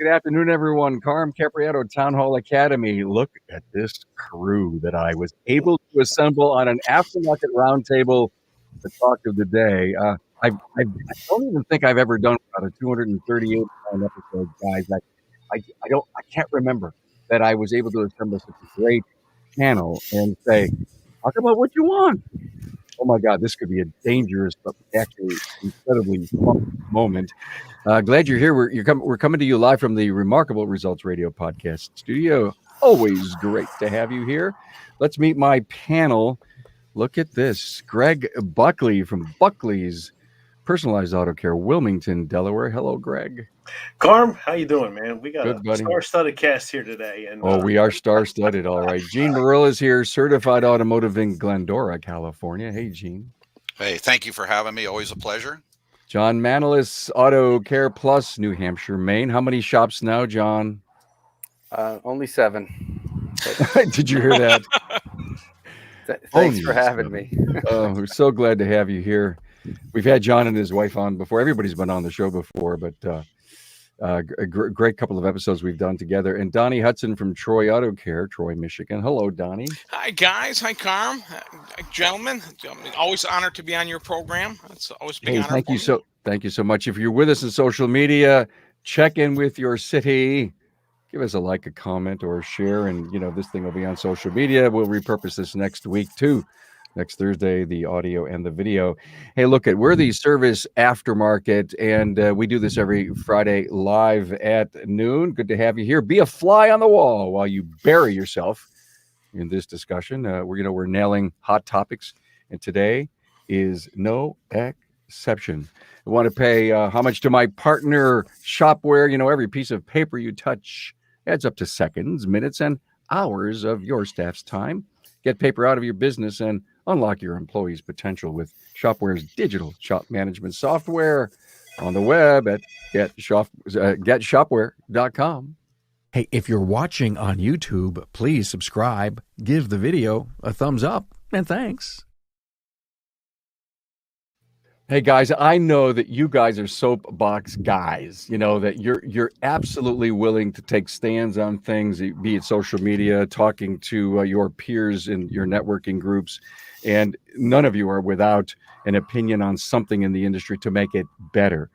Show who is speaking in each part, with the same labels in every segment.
Speaker 1: Good afternoon, everyone. Carm Capriato, Town Hall Academy. Look at this crew that I was able to assemble on an aftermarket roundtable. The talk of the day. I don't even think I've ever done about a 238 pound episode, guys. I can't remember that I was able to assemble such a great panel and say, talk about what you want. Oh my God, this could be a dangerous but actually incredibly fun moment. Glad you're here. We're coming to you live from the Remarkable Results Radio Podcast studio. Always great to have you here. Let's meet my panel. Look at this. Greg Buckley from Buckley's Personalized Auto Care, Wilmington, Delaware. Hello, Greg.
Speaker 2: Carm, how you doing, man? We got
Speaker 1: Good,
Speaker 2: a
Speaker 1: buddy.
Speaker 2: star-studded cast here today. And
Speaker 1: we are star-studded, all right. Gene Morrill is here, certified automotive in Glendora, California. Hey, Gene.
Speaker 3: Hey, thank you for having me. Always a pleasure.
Speaker 1: John Manolis, Auto Care Plus, New Hampshire, Maine. How many shops now, John?
Speaker 4: Only 7.
Speaker 1: Did you hear that?
Speaker 4: Thanks for having me.
Speaker 1: We're so glad to have you here. We've had John and his wife on before. Everybody's been on the show before, but a great couple of episodes we've done together. And Donnie Hudson from Troy Auto Care, Troy, Michigan. Hello, Donnie.
Speaker 5: Hi, guys. Hi, Carm. Gentlemen, always honored to be on your program. It's always a big honor.
Speaker 1: Thank you so much. If you're with us in social media, check in with your city. Give us a like, a comment, or a share, and this thing will be on social media. We'll repurpose this next week too. Next Thursday, the audio and the video. Hey, we're the Service Aftermarket, and we do this every Friday live at noon. Good to have you here. Be a fly on the wall while you bury yourself in this discussion. We're nailing hot topics, and today is no exception. I want to pay homage to my partner, Shopware. Every piece of paper you touch adds up to seconds, minutes, and hours of your staff's time. Get paper out of your business and unlock your employees' potential with Shopware's digital shop management software on the web at getshopware.com. Hey, if you're watching on YouTube, please subscribe, give the video a thumbs up, and thanks. Hey guys, I know that you guys are soapbox guys. That you're absolutely willing to take stands on things, be it social media, talking to your peers in your networking groups, and none of you are without an opinion on something in the industry to make it better.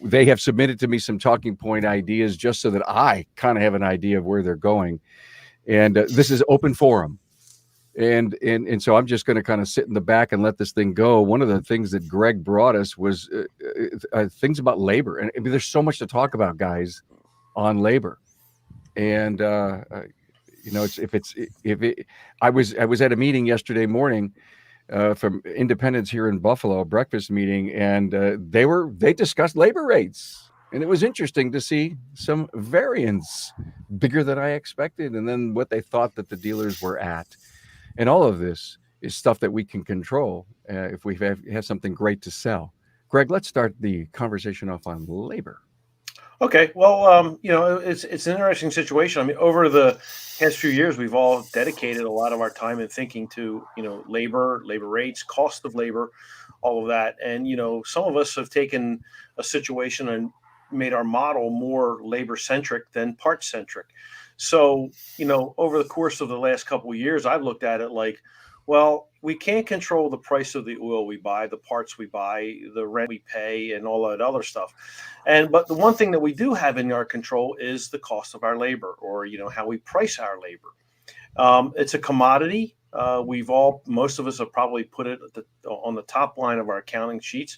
Speaker 1: They have submitted to me some talking point ideas just so that I kind of have an idea of where they're going, and this is open forum. And so I'm just going to kind of sit in the back and let this thing go. One of the things that Greg brought us was things about labor. And there's so much to talk about, guys, on labor. And I was at a meeting yesterday morning from independents here in Buffalo, a breakfast meeting, and they discussed labor rates. And it was interesting to see some variance, bigger than I expected, and then what they thought that the dealers were at. And all of this is stuff that we can control if we have something great to sell. Greg, let's start the conversation off on labor.
Speaker 2: Okay, well, it's an interesting situation. I mean, over the past few years, we've all dedicated a lot of our time and thinking to, labor rates, cost of labor, all of that. And, some of us have taken a situation and made our model more labor-centric than part-centric. So, over the course of the last couple of years, I've looked at it like, well, we can't control the price of the oil we buy, the parts we buy, the rent we pay, and all that other stuff. But the one thing that we do have in our control is the cost of our labor, or, how we price our labor. It's a commodity. Most of us have probably put it on the top line of our accounting sheets.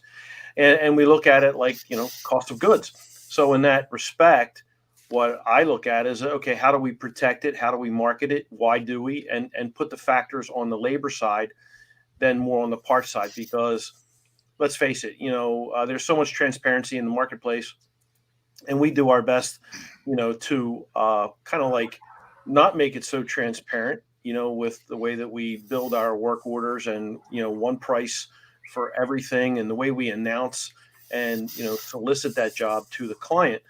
Speaker 2: And we look at it like, cost of goods. So in that respect, what I look at is, okay, how do we protect it? How do we market it? Why do we? And put the factors on the labor side, then more on the parts side, because let's face it, there's so much transparency in the marketplace, and we do our best, to kind of like not make it so transparent, with the way that we build our work orders and, one price for everything, and the way we announce and, solicit that job to the client.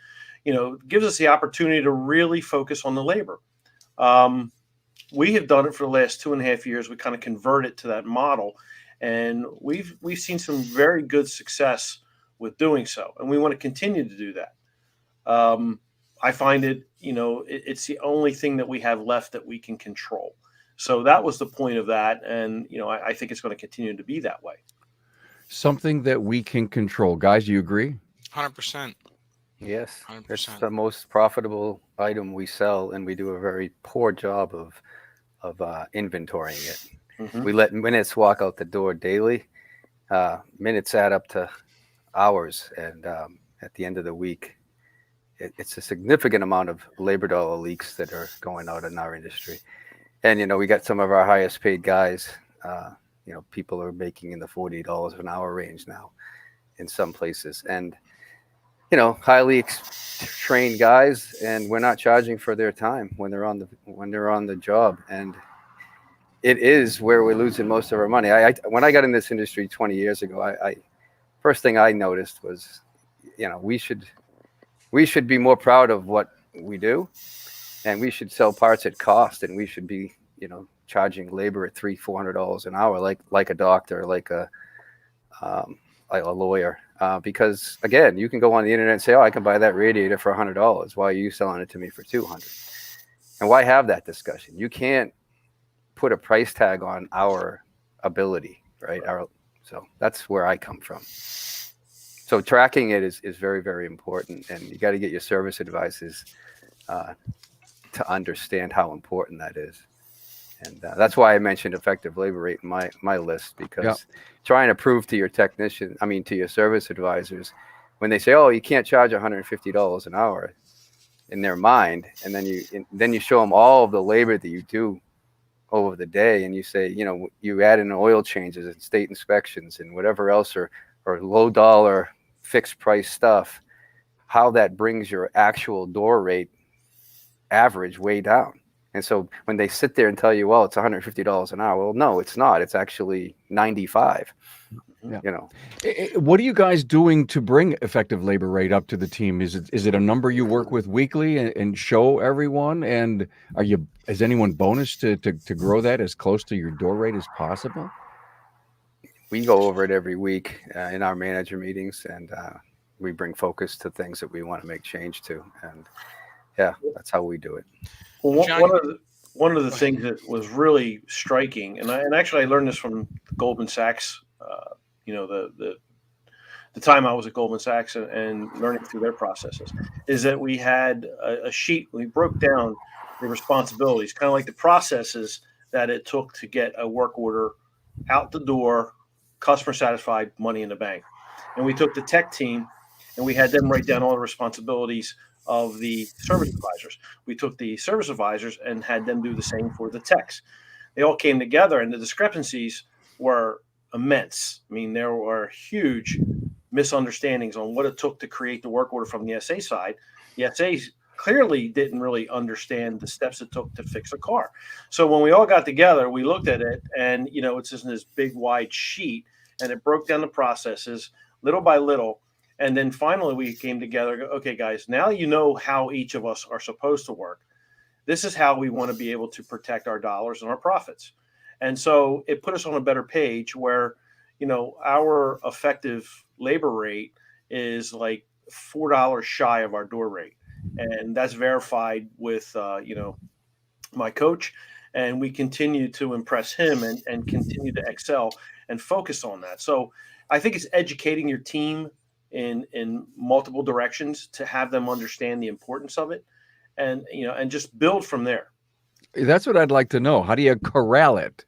Speaker 2: Gives us the opportunity to really focus on the labor. We have done it for the last 2.5 years. We kind of converted to that model, and we've seen some very good success with doing so, and we want to continue to do that. I find it's the only thing that we have left that we can control. So that was the point of that. And, I think it's going to continue to be that way.
Speaker 1: Something that we can control. Guys, do you agree?
Speaker 5: 100%.
Speaker 4: Yes,
Speaker 5: 100%.
Speaker 4: it's the most profitable item we sell, and we do a very poor job of inventorying it.
Speaker 2: Mhm.
Speaker 4: We let minutes walk out the door daily. Minutes add up to hours, and at the end of the week, it's a significant amount of labor dollar leaks that are going out in our industry. And we got some of our highest paid guys. People are making in the $40 an hour range now in some places, and highly trained guys, and we're not charging for their time when they're on the job, and it is where we're losing most of our money. When I got in this industry 20 years ago, I first thing I noticed was, we should be more proud of what we do, and we should sell parts at cost, and we should be, charging labor at $300-400 an hour, like a doctor, like a lawyer, because again, you can go on the internet and say, "Oh, I can buy that radiator for $100. Why are you selling it to me for $200?" And why have that discussion? You can't put a price tag on our ability, right? So that's where I come from. So tracking it is very, very important, and you got to get your service advisors to understand how important that is. And that's why I mentioned effective labor rate in my list, because trying to prove to your to your service advisors, when they say, "Oh, you can't charge $150 an hour," in their mind, and then you show them all of the labor that you do over the day, and you say, you add in oil changes and state inspections and whatever else, or low dollar fixed price stuff, how that brings your actual door rate average way down. And so when they sit there and tell you, well, it's $150 an hour, well, no, it's not. It's actually 95.
Speaker 1: Yeah. What are you guys doing to bring effective labor rate up to the team? Is it a number you work with weekly and show everyone? And is anyone bonus to grow that as close to your door rate as possible?
Speaker 4: We go over it every week in our manager meetings, and we bring focus to things that we want to make change to. And that's how we do it.
Speaker 2: Well,
Speaker 5: John-
Speaker 2: one of the things that was really striking, and actually I learned this from Goldman Sachs, the time I was at Goldman Sachs and learning through their processes, is that we had a sheet. We broke down the responsibilities, kind of like the processes that it took to get a work order out the door, customer satisfied, money in the bank. And we took the tech team and we had them write down all the responsibilities of the service advisors. We took the service advisors and had them do the same for the techs. They all came together, and the discrepancies were immense. I mean, there were huge misunderstandings on what it took to create the work order from the SA side. The SAs clearly didn't really understand the steps it took to fix a car. So when we all got together, we looked at it, and it's just in this big wide sheet, and it broke down the processes little by little. And then finally we came together. Okay, guys, now you know how each of us are supposed to work. This is how we want to be able to protect our dollars and our profits. And so it put us on a better page where, our effective labor rate is like $4 shy of our door rate. And that's verified with, my coach. And we continue to impress him and continue to excel and focus on that. So I think it's educating your team in multiple directions to have them understand the importance of it, and just build from there.
Speaker 1: That's what I'd like to know. How do you corral it?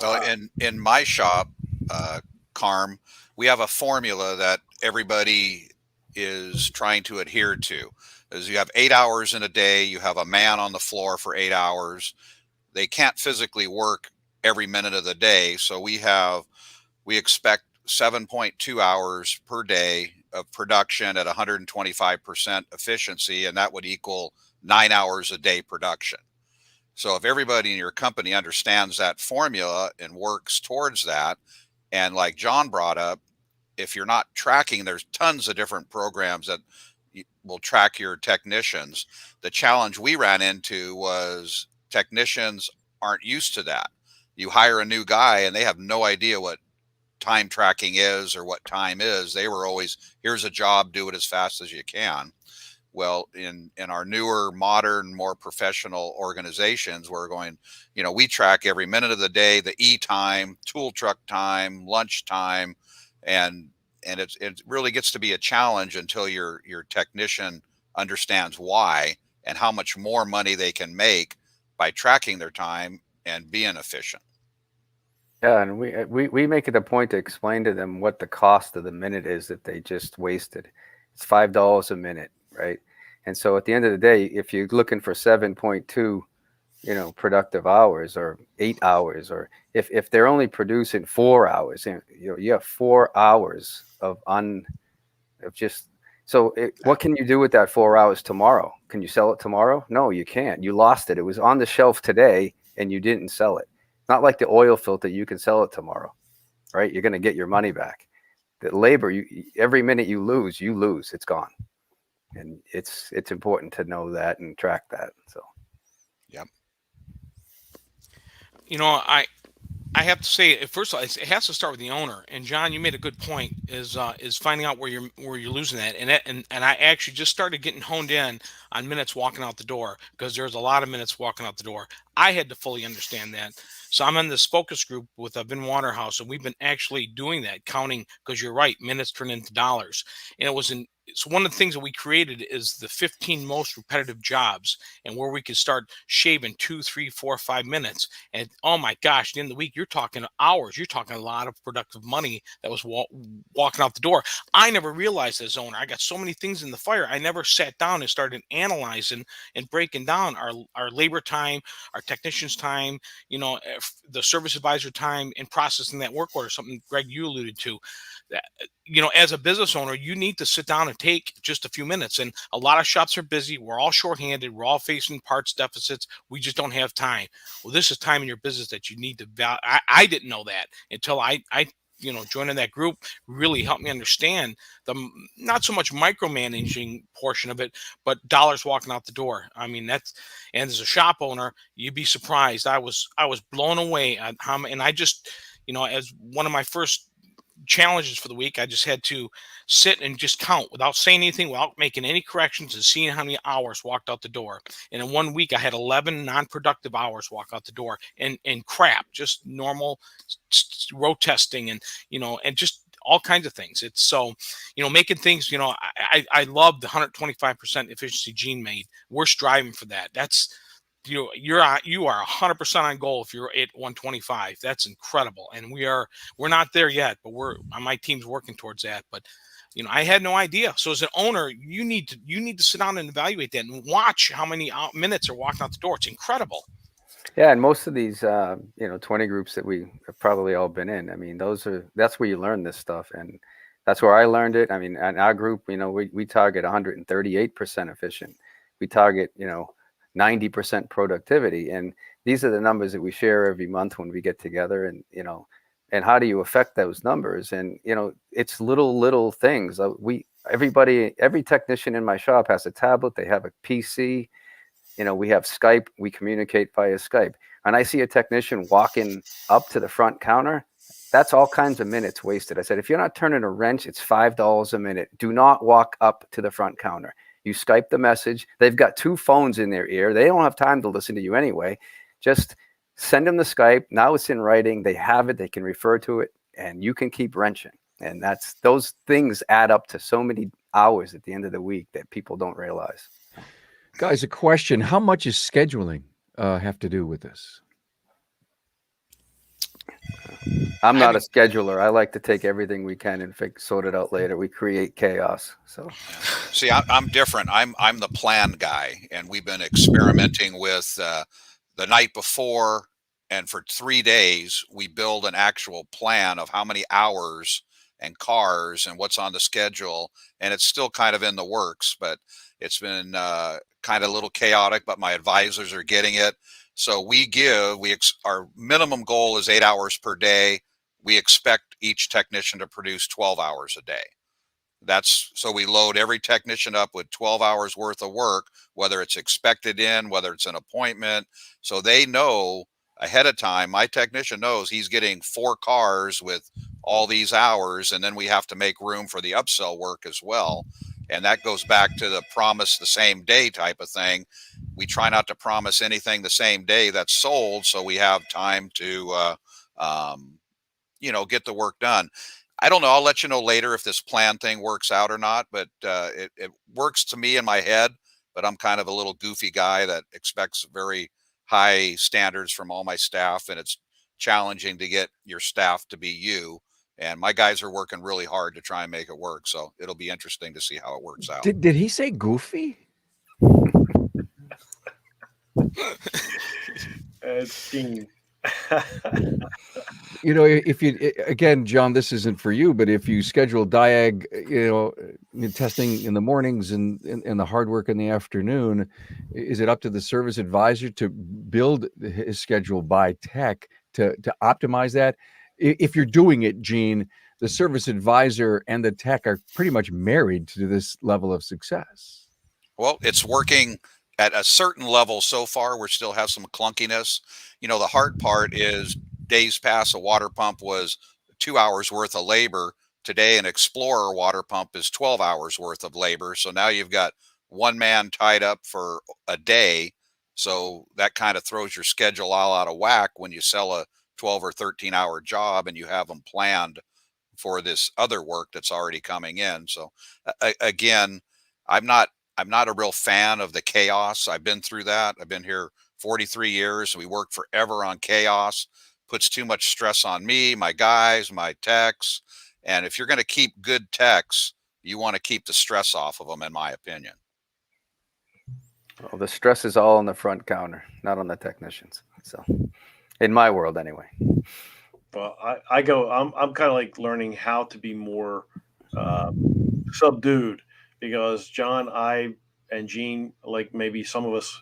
Speaker 3: Well, in my shop, Carm, we have a formula that everybody is trying to adhere to. Is you have 8 hours in a day, you have a man on the floor for 8 hours. They can't physically work every minute of the day, so we expect 7.2 hours per day of production at 125% efficiency, and that would equal 9 hours a day production. So if everybody in your company understands that formula and works towards that, and like John brought up, if you're not tracking, there's tons of different programs that will track your technicians. The challenge we ran into was technicians aren't used to that. You hire a new guy and they have no idea what time tracking is or what time is. They were always, here's a job, do it as fast as you can. Well, in our newer, modern, more professional organizations, we're going, we track every minute of the day, the time, tool truck time, lunch time, and it really gets to be a challenge until your technician understands why and how much more money they can make by tracking their time and being efficient.
Speaker 4: Yeah, and we make it a point to explain to them what the cost of the minute is that they just wasted. It's $5 a minute, right? And so at the end of the day, if you're looking for 7.2, productive hours or 8 hours, or if they're only producing 4 hours, you have 4 hours of just. So what can you do with that 4 hours tomorrow? Can you sell it tomorrow? No, you can't. You lost it. It was on the shelf today and you didn't sell it. Not like the oil filter, you can sell it tomorrow, right? You're going to get your money back. The labor, every minute you lose, it's gone. And it's important to know that and track that. So,
Speaker 3: Yep.
Speaker 5: I have to say, first of all, it has to start with the owner. And John, you made a good point. Is finding out where you're losing that. And I actually just started getting honed in on minutes walking out the door, because there's a lot of minutes walking out the door. I had to fully understand that. So I'm in this focus group with Vin Waterhouse, and we've been actually doing that, counting, because you're right, minutes turn into dollars. And so one of the things that we created is the 15 most repetitive jobs, and where we could start shaving 2, 3, 4, 5 minutes. And oh my gosh, at the end of the week, you're talking hours. You're talking a lot of productive money that was walking out the door. I never realized as owner, I got so many things in the fire. I never sat down and started analyzing and breaking down our labor time, our technicians' time, the service advisor time, and processing that work order, something Greg, you alluded to. That, as a business owner, you need to sit down and take just a few minutes. And a lot of shops are busy. We're all shorthanded. We're all facing parts deficits. We just don't have time. Well, this is time in your business that you need to value. I didn't know that until I joining that group really helped me understand the not so much micromanaging portion of it, but dollars walking out the door. I mean, and as a shop owner, you'd be surprised. I was blown away at how, and I just, as one of my first challenges for the week, I just had to sit and just count without saying anything, without making any corrections, and seeing how many hours walked out the door. And in 1 week, I had 11 non-productive hours walk out the door, and crap, just normal road testing, and and just all kinds of things. It's so, making things, I love the 125% efficiency Gene made. We're striving for that. That's, you are 100% on goal if you're at 125. That's incredible. And we're not there yet, but my team's working towards that. But I had no idea. So as an owner, you need to sit down and evaluate that and watch how many minutes are walking out the door. It's incredible.
Speaker 4: Yeah, and most of these 20 groups that we have probably all been in, I mean, that's where you learn this stuff, and that's where I learned it. I mean, in our group, we target 138% efficient. We target 90% productivity, and these are the numbers that we share every month when we get together. And and how do you affect those numbers? And it's little things. Every technician in my shop has a tablet. They have a PC. We have Skype. We communicate via Skype. And I see a technician walking up to the front counter, that's all kinds of minutes wasted. I said, if you're not turning a wrench, it's $5 a minute. Do not walk up to the front counter. You Skype the message. They've got 2 phones in their ear. They don't have time to listen to you anyway. Just send them the Skype. Now it's in writing. They have it. They can refer to it, and you can keep wrenching. And those things add up to so many hours at the end of the week that people don't realize.
Speaker 1: Guys, a question. How much is scheduling have to do with this?
Speaker 4: I'm not a scheduler. I like to take everything we can and sort it out later. We create chaos. So,
Speaker 3: see, I'm different. I'm the plan guy, and we've been experimenting with the night before, and for 3 days we build an actual plan of how many hours and cars and what's on the schedule, and it's still kind of in the works, but it's been kind of a little chaotic. But my advisors are getting it. So our minimum goal is 8 hours per day. We expect each technician to produce 12 hours a day. So we load every technician up with 12 hours worth of work, whether it's expected whether it's an appointment. So they know ahead of time, my technician knows he's getting 4 cars with all these hours, and then we have to make room for the upsell work as well. And that goes back to the promise the same day type of thing. We try not to promise anything the same day that's sold, so we have time to, get the work done. I don't know. I'll let you know later if this plan thing works out or not, but it works to me in my head. But I'm kind of a little goofy guy that expects very high standards from all my staff, and it's challenging to get your staff to be you. And my guys are working really hard to try and make it work. So it'll be interesting to see how it works out.
Speaker 1: Did he say goofy?
Speaker 2: It's Gene.
Speaker 1: If you again, John, this isn't for you, but if you schedule diag, testing in the mornings and the hard work in the afternoon, is it up to the service advisor to build his schedule by tech to optimize that? If you're doing it, Gene, the service advisor and the tech are pretty much married to this level of success.
Speaker 3: Well, it's working at a certain level so far. We still have some clunkiness. The hard part is days past a water pump was 2 hours worth of labor. Today, an Explorer water pump is 12 hours worth of labor. So now you've got one man tied up for a day. So that kind of throws your schedule all out of whack when you sell a 12 or 13-hour job and you have them planned for this other work that's already coming in. So again, I'm not a real fan of the chaos. I've been through that. I've been here 43 years. We worked forever on chaos. Puts too much stress on me, my guys, my techs. And if you're going to keep good techs, you want to keep the stress off of them, in my opinion.
Speaker 4: Well, the stress is all on the front counter, not on the technicians. So, in my world, anyway.
Speaker 2: Well, I'm kind of like learning how to be more subdued, because John, and Gene, like maybe some of us,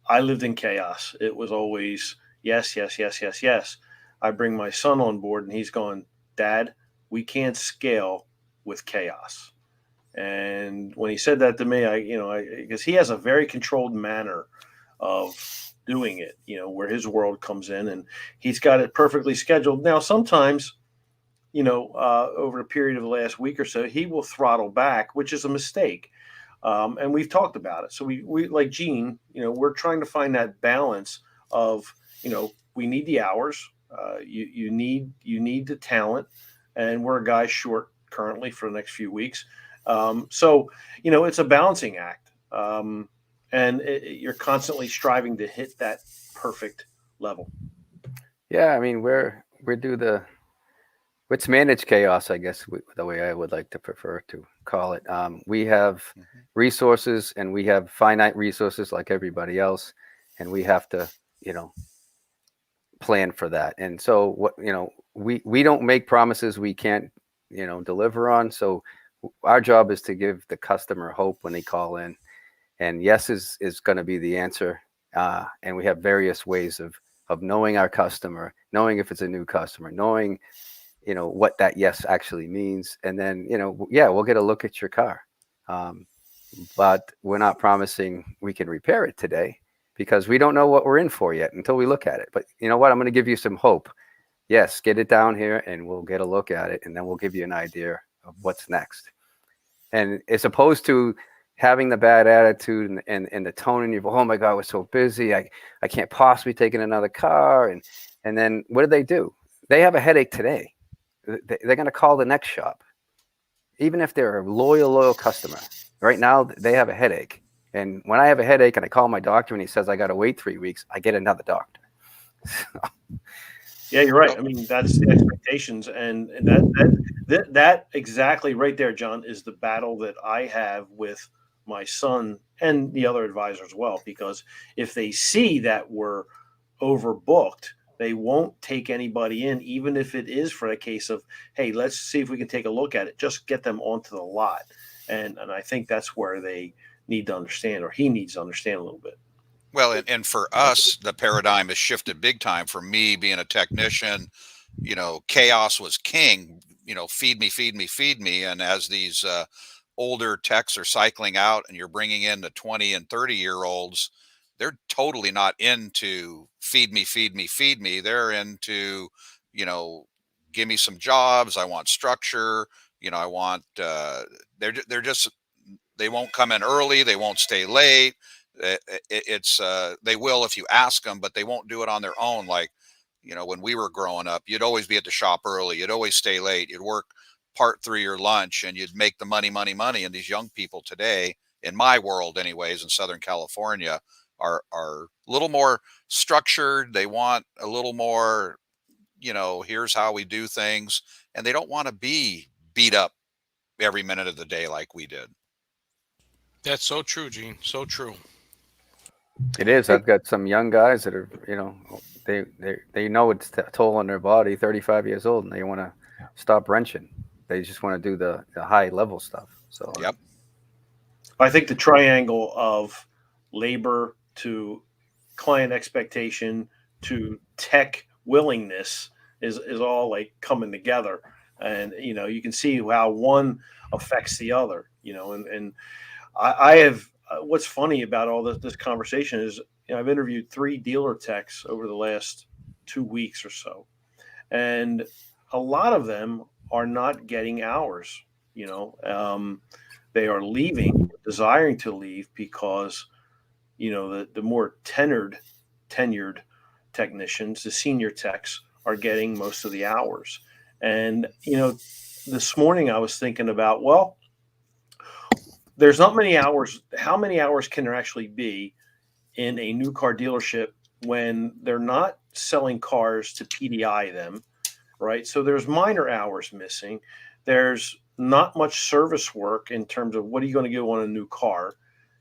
Speaker 2: I lived in chaos. It was always yes, yes, yes, yes, yes. I bring my son on board and he's going, Dad, we can't scale with chaos. And when he said that to me, because he has a very controlled manner of doing it, where his world comes in and he's got it perfectly scheduled. Now, sometimes, over a period of the last week or so, he will throttle back, which is a mistake. And we've talked about it. So we like Gene, we're trying to find that balance of, we need the hours, you need the talent, and we're a guy short currently for the next few weeks. So, it's a balancing act. And you're constantly striving to hit that perfect level.
Speaker 4: Yeah, I mean, it's managed chaos, I guess, the way I would like to prefer to call it. We have resources, and we have finite resources like everybody else, and we have to, plan for that. And so we don't make promises we can't, deliver on. So our job is to give the customer hope when they call in. And yes is going to be the answer. And we have various ways of knowing our customer, knowing if it's a new customer, knowing, what that yes actually means. And then, we'll get a look at your car. But we're not promising we can repair it today because we don't know what we're in for yet until we look at it. But you know what? I'm going to give you some hope. Yes, get it down here and we'll get a look at it. And then we'll give you an idea of what's next. And as opposed to having the bad attitude and the tone in your voice, oh my God, we're so busy. I can't possibly take in another car. And then what do? They have a headache today. They're going to call the next shop. Even if they're a loyal customer, right now they have a headache. And when I have a headache and I call my doctor and he says I got to wait 3 weeks, I get another doctor.
Speaker 2: Yeah, you're right. I mean, that's the expectations, and that exactly right there, John, is the battle that I have with my son and the other advisor as well. Because if they see that we're overbooked, they won't take anybody in, even if it is for a case of, hey, let's see if we can take a look at it. Just get them onto the lot, and I think that's where they need to understand, or he needs to understand a little bit.
Speaker 3: Well, and for us, the paradigm has shifted big time. For me, being a technician, chaos was king. Feed me, feed me, feed me. And as these older techs are cycling out, and you're bringing in the 20 and 30-year-olds, they're totally not into feed me, feed me, feed me. They're into, give me some jobs. I want structure. I want. They're just They won't come in early. They won't stay late. They will if you ask them, but they won't do it on their own. Like, when we were growing up, you'd always be at the shop early. You'd always stay late. You'd work part through your lunch, and you'd make the money. And these young people today, in my world, anyways, in Southern California, are a little more structured. They want a little more, here's how we do things, and they don't want to be beat up every minute of the day like we did.
Speaker 5: That's so true, Gene. So true.
Speaker 4: It is. I've got some young guys that are, they know it's a toll on their body, 35 years old, and they want to stop wrenching. They just want to do the high level stuff. So
Speaker 3: Yep.
Speaker 2: I think the triangle of labor to client expectation to tech willingness is all like coming together. And, you can see how one affects the other, and I have, what's funny about all this conversation is, I've interviewed 3 dealer techs over the last 2 weeks or so, and a lot of them are not getting hours. They are leaving, desiring to leave because, the more tenured technicians, the senior techs, are getting most of the hours. And, this morning I was thinking about, well, there's not many hours. How many hours can there actually be in a new car dealership when they're not selling cars to PDI them, right? So there's minor hours missing. There's not much service work in terms of what are you going to do on a new car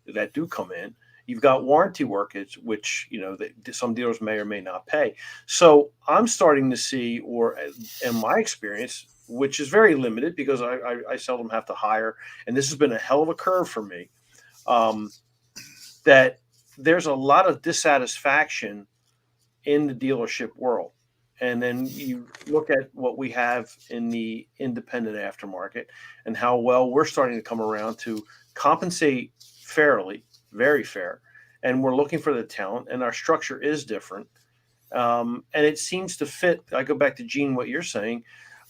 Speaker 2: that do come in. You've got warranty work, which, some dealers may or may not pay. So I'm starting to see, or in my experience, which is very limited because I seldom have to hire, and this has been a hell of a curve for me, that there's a lot of dissatisfaction in the dealership world. And then you look at what we have in the independent aftermarket and how well we're starting to come around to compensate fairly, very fair. And we're looking for the talent, and our structure is different. And it seems to fit. I go back to Gene, what you're saying.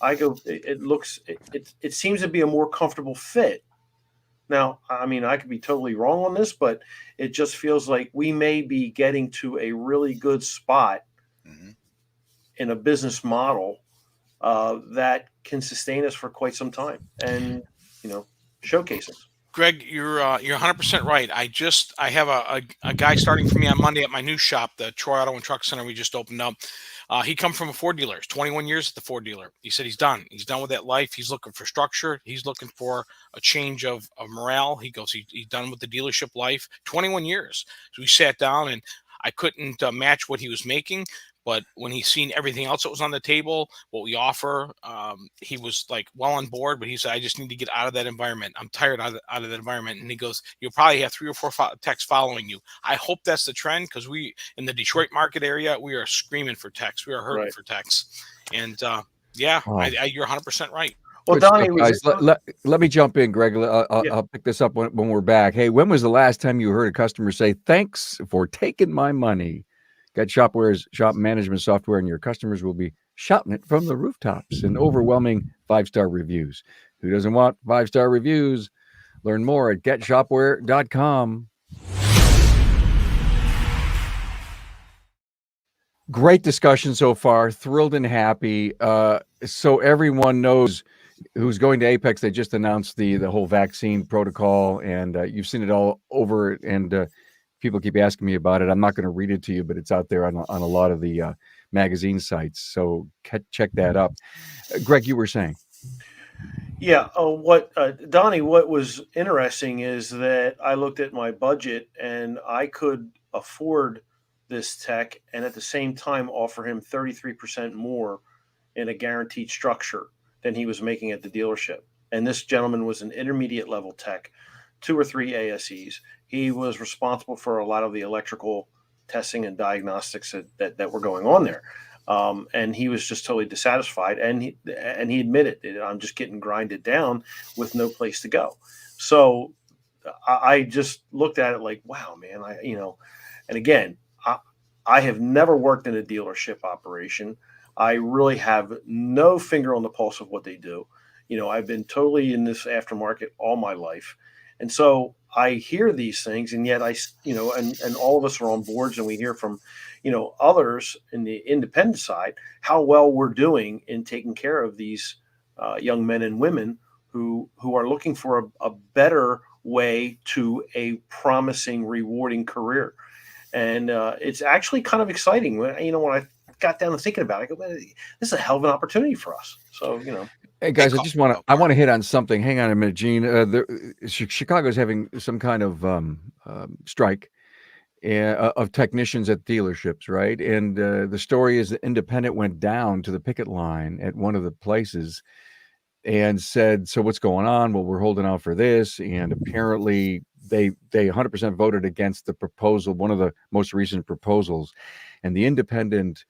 Speaker 2: It seems to be a more comfortable fit. Now, I mean, I could be totally wrong on this, but it just feels like we may be getting to a really good spot in a business model that can sustain us for quite some time and, showcase us.
Speaker 5: Greg, you're 100% right. I have a guy starting for me on Monday at my new shop, the Troy Auto and Truck Center we just opened up. He come from a Ford dealer. He's 21 years at the Ford dealer. He said he's done. He's done with that life. He's looking for structure. He's looking for a change of morale. He goes, he's done with the dealership life. 21 years. So we sat down, and I couldn't match what he was making. But when he's seen everything else that was on the table, what we offer, he was like well on board. But he said, I just need to get out of that environment. I'm tired out of that environment. And he goes, you'll probably have 3 or 4 techs following you. I hope that's the trend, because we, in the Detroit market area, we are screaming for techs. We are hurting for techs. And
Speaker 1: Wow.
Speaker 5: you're 100% right.
Speaker 2: Well,
Speaker 1: Good
Speaker 2: Donnie,
Speaker 1: stuff, guys. Let me jump in, Greg. I'll pick this up when we're back. Hey, when was the last time you heard a customer say, thanks for taking my money? Got Shopware's shop management software, and your customers will be shouting it from the rooftops in overwhelming 5-star reviews. Who doesn't want 5-star reviews? Learn more at getshopware.com. Great discussion so far. Thrilled and happy. So everyone knows who's going to Apex. They just announced the whole vaccine protocol, and you've seen it all over. And people keep asking me about it. I'm not going to read it to you, but it's out there on a lot of the magazine sites. So check that up. Greg, you were saying.
Speaker 2: Yeah. Donnie, what was interesting is that I looked at my budget, and I could afford this tech and at the same time offer him 33% more in a guaranteed structure than he was making at the dealership. And this gentleman was an intermediate level tech, 2 or 3 ASEs. He was responsible for a lot of the electrical testing and diagnostics that were going on there. And he was just totally dissatisfied. And he admitted, I'm just getting grinded down with no place to go. So I just looked at it like, wow, man, and again, I have never worked in a dealership operation. I really have no finger on the pulse of what they do. I've been totally in this aftermarket all my life. And so I hear these things, and yet and all of us are on boards, and we hear from, others in the independent side how well we're doing in taking care of these young men and women who are looking for a better way to a promising, rewarding career. And it's actually kind of exciting when I got down to thinking about it. I go, "Man, this is a hell of an opportunity for us." So
Speaker 1: Hey guys,
Speaker 3: Hey,
Speaker 1: I want to hit on something. Hang on a minute, Gene. Chicago's having some kind of strike of technicians at dealerships, right? And the story is that Independent went down to the picket line at one of the places and said, "So what's going on?" "Well, we're holding out for this." And apparently they 100% voted against the proposal, one of the most recent proposals. And the Independent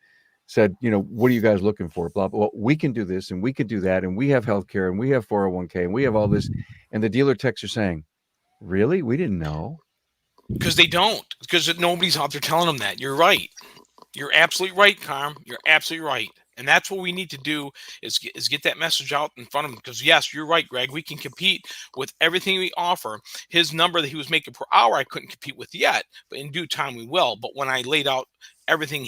Speaker 1: said, "What are you guys looking for?" Blah, blah. "Well, we can do this and we can do that. And we have healthcare and we have 401k and we have all this." And the dealer techs are saying, "Really? We didn't know."
Speaker 5: Because they don't. Because nobody's out there telling them that. You're right. You're absolutely right, Carm. You're absolutely right. And that's what we need to do is get that message out in front of them. Because yes, you're right, Greg. We can compete with everything we offer. His number that he was making per hour, I couldn't compete with yet, but in due time we will. But when I laid out everything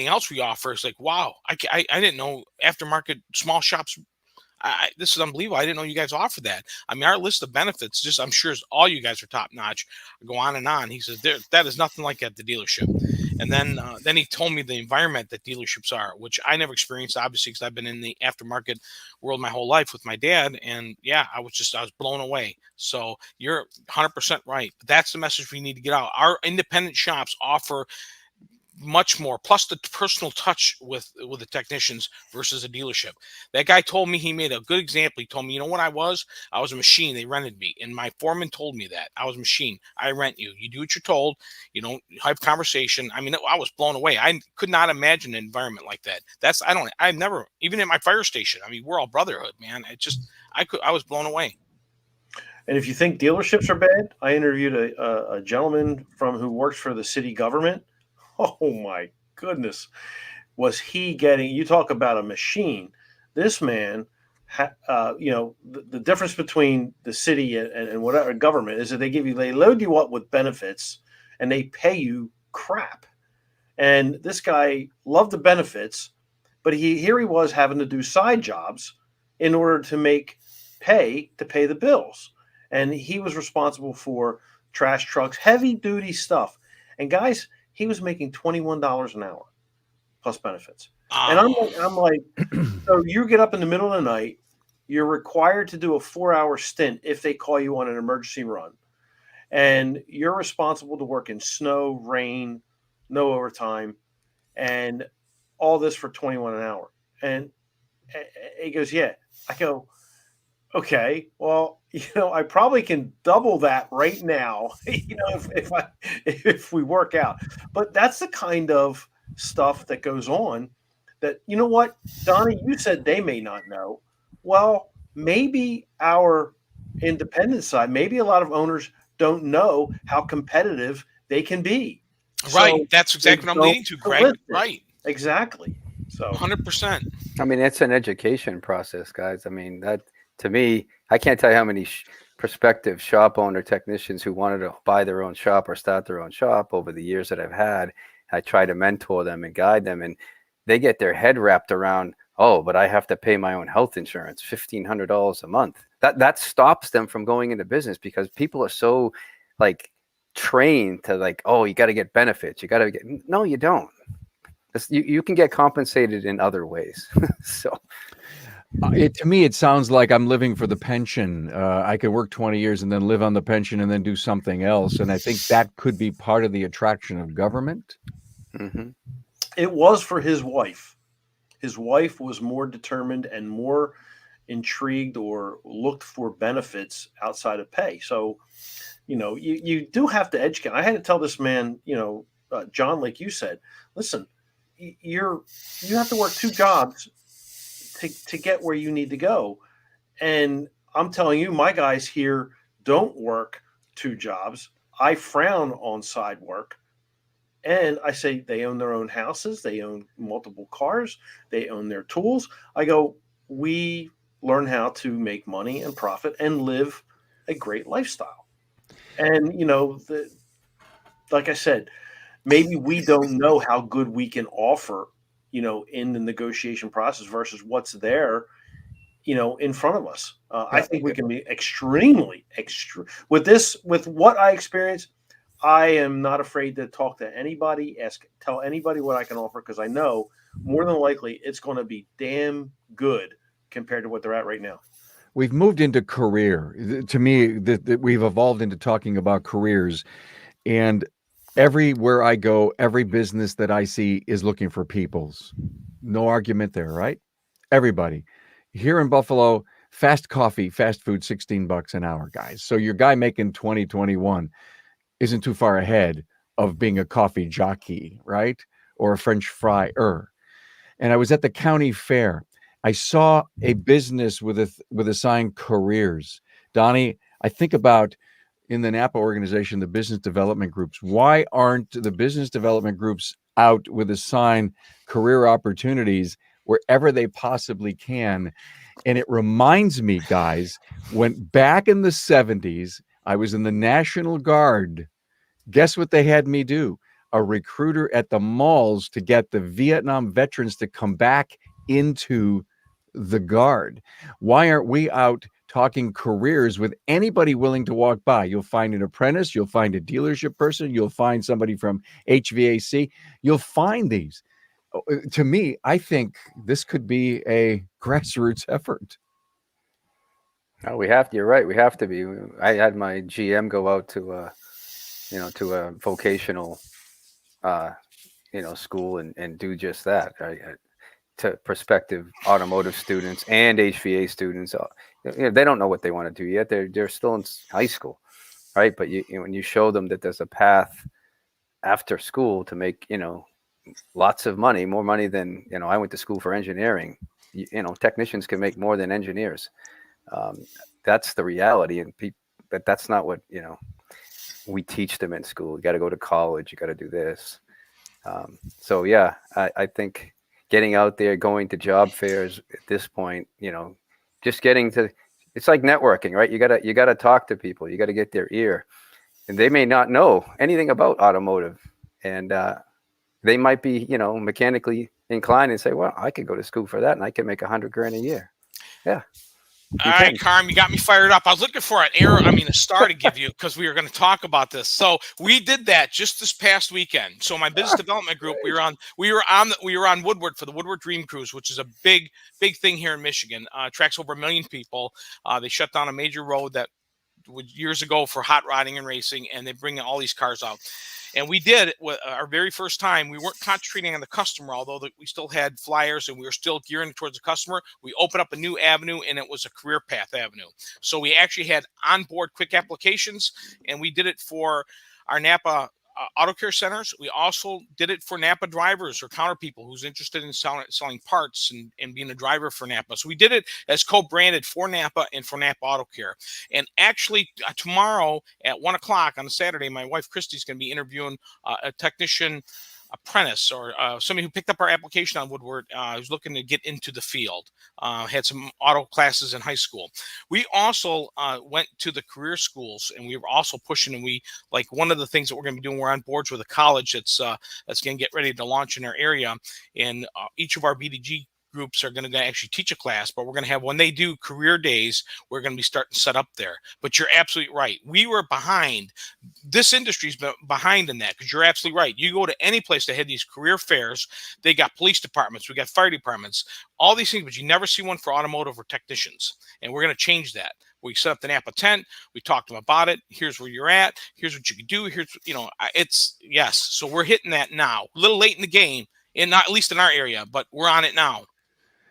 Speaker 5: else we offer, it's like, wow, I didn't know aftermarket small shops. This is unbelievable. I didn't know you guys offer that. I mean, our list of benefits, just I'm sure all you guys are top notch. Go on and on. He says that is nothing like at the dealership. And then he told me the environment that dealerships are, which I never experienced, obviously, because I've been in the aftermarket world my whole life with my dad. And yeah, I was blown away. So you're 100% right. That's the message we need to get out. Our independent shops offer much more, plus the personal touch with the technicians versus a dealership. That guy told me, he made a good example. He told me, you know what I was a machine. They rented me, and my foreman told me that I was a machine. I rent you. You do what you're told. You don't have conversation. I mean, I was blown away. I could not imagine an environment like that. I've never, even at my fire station, I mean, we're all brotherhood, man. I was blown away.
Speaker 2: And if you think dealerships are bad, I interviewed a gentleman who works for the city government. Oh my goodness. Was he getting, you talk about a machine. This man, the difference between the city and whatever government is that they load you up with benefits and they pay you crap. And this guy loved the benefits, but here he was having to do side jobs in order to pay the bills. And he was responsible for trash trucks, heavy duty stuff. And guys, he was making $21 an hour plus benefits. And I'm like, so you get up in the middle of the night, you're required to do a 4-hour stint if they call you on an emergency run. And you're responsible to work in snow, rain, no overtime, and all this for 21 an hour. And he goes, yeah. I go, okay, well, I probably can double that right now, if we work out. But that's the kind of stuff that goes on that, you know what, Donnie, you said they may not know. Well, maybe our independent side, maybe a lot of owners don't know how competitive they can be.
Speaker 5: Right.
Speaker 2: So
Speaker 5: that's exactly what I'm leading to, Greg. Right.
Speaker 2: Exactly. So
Speaker 5: 100%.
Speaker 4: I mean, it's an education process, guys. I mean, that to me, I can't tell you how many prospective shop owner technicians who wanted to buy their own shop or start their own shop over the years that I've had. I try to mentor them and guide them, and they get their head wrapped around, oh, but I have to pay my own health insurance, $1,500 a month. That stops them from going into business because people are so trained to oh, you got to get benefits. You got to get, no, you don't. You can get compensated in other ways. So
Speaker 1: to me, it sounds like I'm living for the pension. I could work 20 years and then live on the pension and then do something else. And I think that could be part of the attraction of government.
Speaker 4: Mm-hmm.
Speaker 2: It was for his wife. His wife was more determined and more intrigued or looked for benefits outside of pay. So, you do have to educate. I had to tell this man, John, like you said, listen, you have to work 2 jobs to get where you need to go. And I'm telling you, my guys here don't work 2 jobs. I frown on side work. And I say they own their own houses. They own multiple cars. They own their tools. I go, we learn how to make money and profit and live a great lifestyle. And like I said, maybe we don't know how good we can offer, in the negotiation process versus what's there, in front of us. I
Speaker 1: Yeah.
Speaker 2: think we can be extremely with what I experienced. I am not afraid to talk to anybody, tell anybody what I can offer, because I know more than likely it's going to be damn good compared to what they're at right now.
Speaker 1: We've moved into career. To me, that we've evolved into talking about careers. And everywhere I go, every business that I see is looking for peoples. No argument there, right? Everybody. Here in Buffalo, fast coffee, fast food, $16 an hour, guys. So your guy making 2021 isn't too far ahead of being a coffee jockey, right? Or a French fryer. And I was at the county fair. I saw a business with a sign careers. Donnie, I think about in the Napa organization, the business development groups. Why aren't the business development groups out with a sign career opportunities wherever they possibly can? And it reminds me, guys, when back in the 70s, I was in the National Guard. Guess what they had me do? A recruiter at the malls to get the Vietnam veterans to come back into the Guard. Why aren't we out talking careers with anybody willing to walk by? You'll find an apprentice, you'll find a dealership person, you'll find somebody from HVAC, you'll find these. To me, I think this could be a grassroots effort.
Speaker 4: Oh, we have to. You're right. We have to be. I had my GM go out to a vocational, school and do just that. Right? To prospective automotive students and HVA students, they don't know what they want to do yet. They're still in high school, right? But when you show them that there's a path after school to make lots of money, more money than I went to school for engineering. Technicians can make more than engineers. That's the reality, but that's not what we teach them in school. You got to go to college. You got to do this. So yeah, I think getting out there, going to job fairs at this point, just getting to, it's like networking, right? You gotta talk to people. You got to get their ear, and they may not know anything about automotive, and they might be, mechanically inclined and say, well, I could go to school for that and I can make $100,000 a year. Yeah.
Speaker 5: All right, Carm, you got me fired up. I was looking for a star to give you because we were going to talk about this. So we did that just this past weekend. So my business development group, we were on Woodward for the Woodward Dream Cruise, which is a big thing here in Michigan. Attracts over 1 million people. They shut down a major road that years ago for hot rodding and racing, and they bring all these cars out. And we did our very first time. We weren't concentrating on the customer, although we still had flyers and we were still gearing towards the customer. We opened up a new avenue, and it was a career path avenue. So we actually had onboard quick applications, and we did it for our Napa auto care centers. We also did it for Napa drivers or counter people who's interested in selling parts and being a driver for Napa. So we did it as co-branded for Napa and for Napa Auto Care. And actually tomorrow at 1:00 on a Saturday, my wife Christy's going to be interviewing a technician apprentice or somebody who picked up our application on Woodward, who's looking to get into the field, had some auto classes in high school. We also went to the career schools, and we were also pushing, and one of the things that we're going to be doing, we're on boards with a college that's going to get ready to launch in our area, and each of our BDG groups are going to actually teach a class, but we're going to have, when they do career days, we're going to be starting to set up there. But you're absolutely right. We were behind. This industry's been behind in that, because you're absolutely right. You go to any place that had these career fairs, they got police departments, we got fire departments, all these things, but you never see one for automotive or technicians. And we're going to change that. We set up the Napa tent. We talked to them about it. Here's where you're at. Here's what you can do. Yes. So we're hitting that now. A little late in the game, not at least in our area, but we're on it now.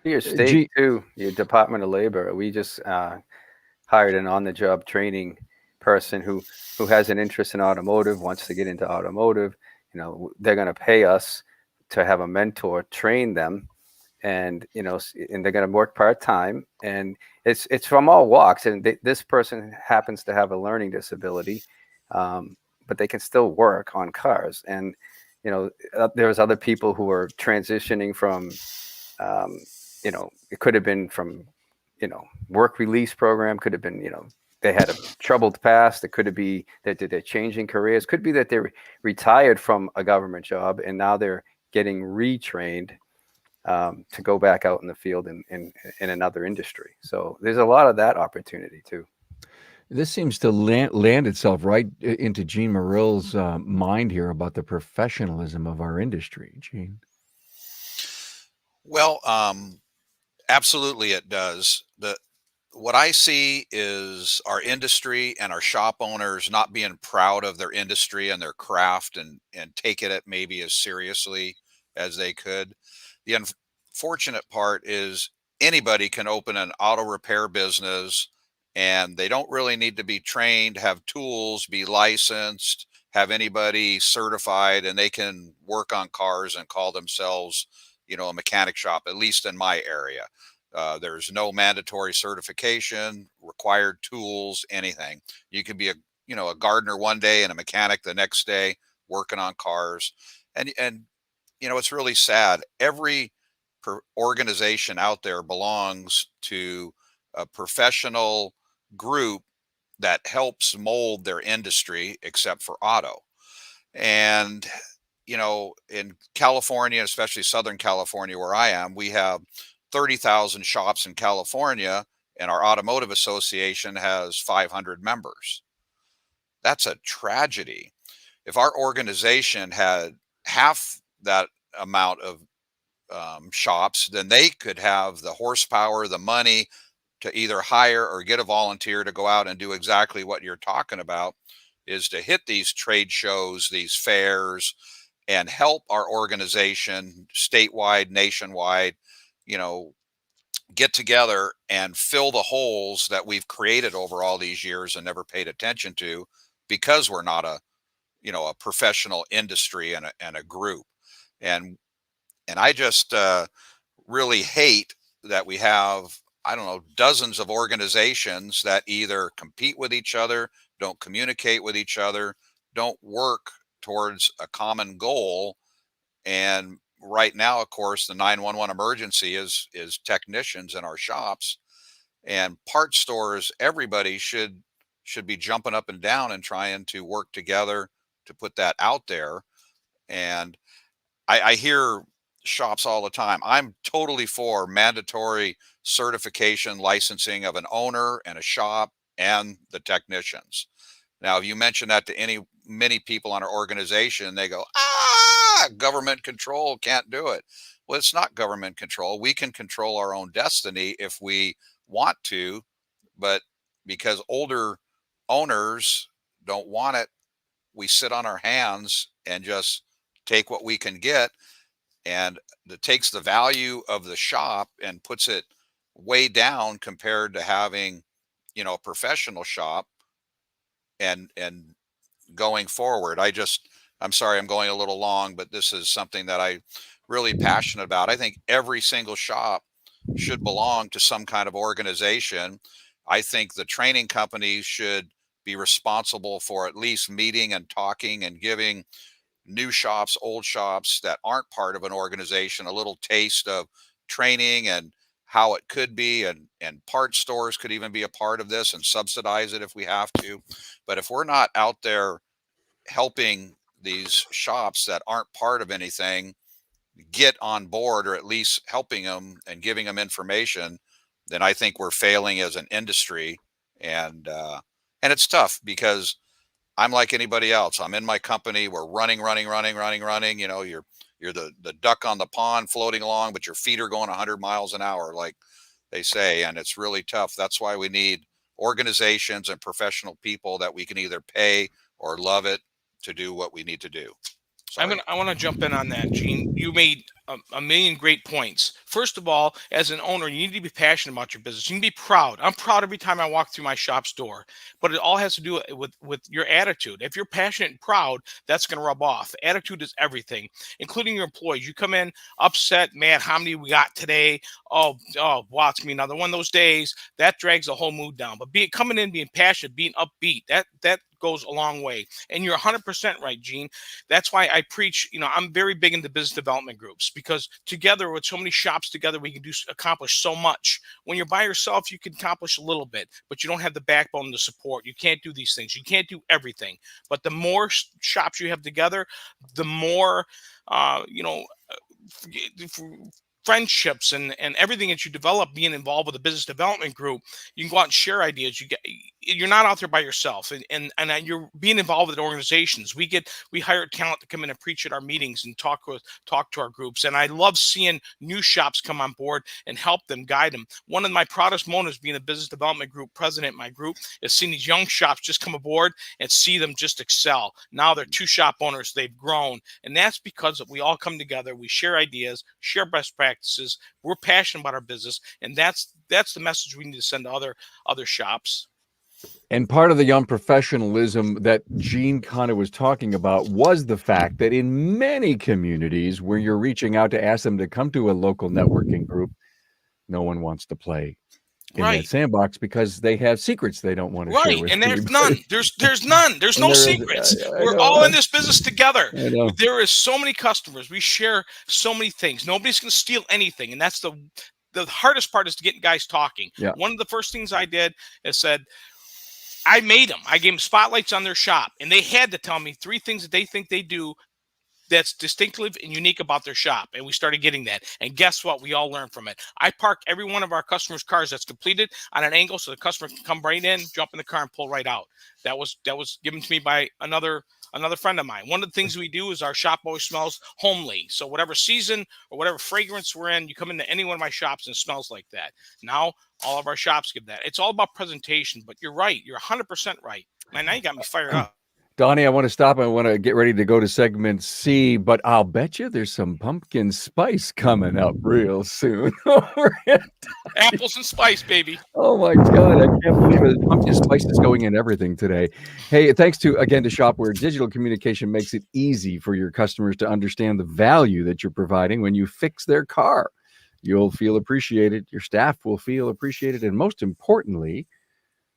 Speaker 4: Your state too, your Department of Labor. We just hired an on-the-job training person who has an interest in automotive, wants to get into automotive. They're going to pay us to have a mentor train them, and and they're going to work part-time. And it's from all walks. And this person happens to have a learning disability, but they can still work on cars. And there's other people who are transitioning from. It could have been from, work release program, could have been, they had a troubled past. It could be that they're changing careers. Could be that they're retired from a government job and now they're getting retrained to go back out in the field in another industry. So there's a lot of that opportunity too.
Speaker 1: This seems to land itself right into Gene Morill's mind here about the professionalism of our industry. Gene.
Speaker 3: Well, absolutely it does. What I see is our industry and our shop owners not being proud of their industry and their craft and taking it maybe as seriously as they could. The unfortunate part is anybody can open an auto repair business and they don't really need to be trained, have tools, be licensed, have anybody certified, and they can work on cars and call themselves, a mechanic shop, at least in my area. There's no mandatory certification, required tools, anything. You can be a gardener one day and a mechanic the next day working on cars. And it's really sad. Every organization out there belongs to a professional group that helps mold their industry, except for auto. And, in California, especially Southern California, where I am, we have 30,000 shops in California, and our automotive association has 500 members. That's a tragedy. If our organization had half that amount of shops, then they could have the horsepower, the money to either hire or get a volunteer to go out and do exactly what you're talking about, is to hit these trade shows, these fairs, and help our organization statewide, nationwide, get together and fill the holes that we've created over all these years and never paid attention to, because we're not a professional industry and a group. And I just really hate that we have, I don't know, dozens of organizations that either compete with each other, don't communicate with each other, don't work towards a common goal. And right now, of course, the 911 emergency is technicians in our shops, and part stores. Everybody should be jumping up and down and trying to work together to put that out there. And I hear shops all the time. I'm totally for mandatory certification licensing of an owner and a shop and the technicians. Now, if you mention that to many people on our organization, they go, government control, can't do it. Well, it's not government control. We can control our own destiny if we want to, but because older owners don't want it, we sit on our hands and just take what we can get, and it takes the value of the shop and puts it way down compared to having, a professional shop. And going forward, I'm sorry, I'm going a little long, but this is something that I really passionate about. I think every single shop should belong to some kind of organization. I think the training companies should be responsible for at least meeting and talking and giving new shops, old shops that aren't part of an organization, a little taste of training and how it could be. And part stores could even be a part of this and subsidize it if we have to. But if we're not out there helping these shops that aren't part of anything get on board, or at least helping them and giving them information, then I think we're failing as an industry. And it's tough because I'm like anybody else. I'm in my company. We're running. You're the duck on the pond floating along, but your feet are going 100 miles an hour, like they say. And it's really tough. That's why we need organizations and professional people that we can either pay or love it to do what we need to do. Sorry.
Speaker 5: I want to jump in on that, Gene. You made a million great points. First of all, as an owner, you need to be passionate about your business. You can be proud. I'm proud every time I walk through my shop's door, but it all has to do with your attitude. If you're passionate and proud, that's going to rub off. Attitude is everything, including your employees. You come in upset, man, how many we got today? Oh, wow, it's me another one of those days. That drags the whole mood down. But coming in, being passionate, being upbeat, that goes a long way. And you're 100% right, Gene. That's why I preach, I'm very big into business development groups, because together with so many shops shops together, we can accomplish so much. When you're by yourself, you can accomplish a little bit, but you don't have the backbone to support. You can't do these things. You can't do everything. But the more shops you have together, the more, you know, friendships and everything that you develop being involved with a business development group. You can go out and share ideas. You're not out there by yourself, and you're being involved with organizations. We hire talent to come in and preach at our meetings and talk to our groups. And I love seeing new shops come on board and help them, guide them. One of my proudest moments being a business development group president in my group is seeing these young shops just come aboard and see them just excel. Now they're 2 shop owners. They've grown, and that's because we all come together. We share ideas, share best practices. We're passionate about our business, and that's the message we need to send to other shops.
Speaker 1: And part of the unprofessionalism that Gene kind of was talking about was the fact that in many communities where you're reaching out to ask them to come to a local networking group, no one wants to play in that sandbox because they have secrets they don't want to share with
Speaker 5: and there's
Speaker 1: anybody.
Speaker 5: none. There's none. There's no secrets. We're all in this business together. There is so many customers. We share so many things. Nobody's going to steal anything, and that's the hardest part, is to get guys talking.
Speaker 1: Yeah.
Speaker 5: One of the first things I did is said, I made them. I gave them spotlights on their shop, and they had to tell me 3 things that they think they do that's distinctive and unique about their shop. And we started getting that. And guess what? We all learned from it. I park every one of our customers' cars that's completed on an angle so the customer can come right in, jump in the car, and pull right out. That was given to me by another friend of mine. One of the things we do is our shop always smells homely. So whatever season or whatever fragrance we're in, you come into any one of my shops and it smells like that. Now all of our shops give that. It's all about presentation, but you're right. You're 100% right. Man, now you got me fired up.
Speaker 1: Donnie, I want to stop. I want to get ready to go to segment C, but I'll bet you there's some pumpkin spice coming up real soon.
Speaker 5: Apples and spice, baby.
Speaker 1: Oh my God, I can't believe it. Pumpkin spice is going in everything today. Hey, thanks to Shopware. Digital communication makes it easy for your customers to understand the value that you're providing when you fix their car. You'll feel appreciated, your staff will feel appreciated, and most importantly,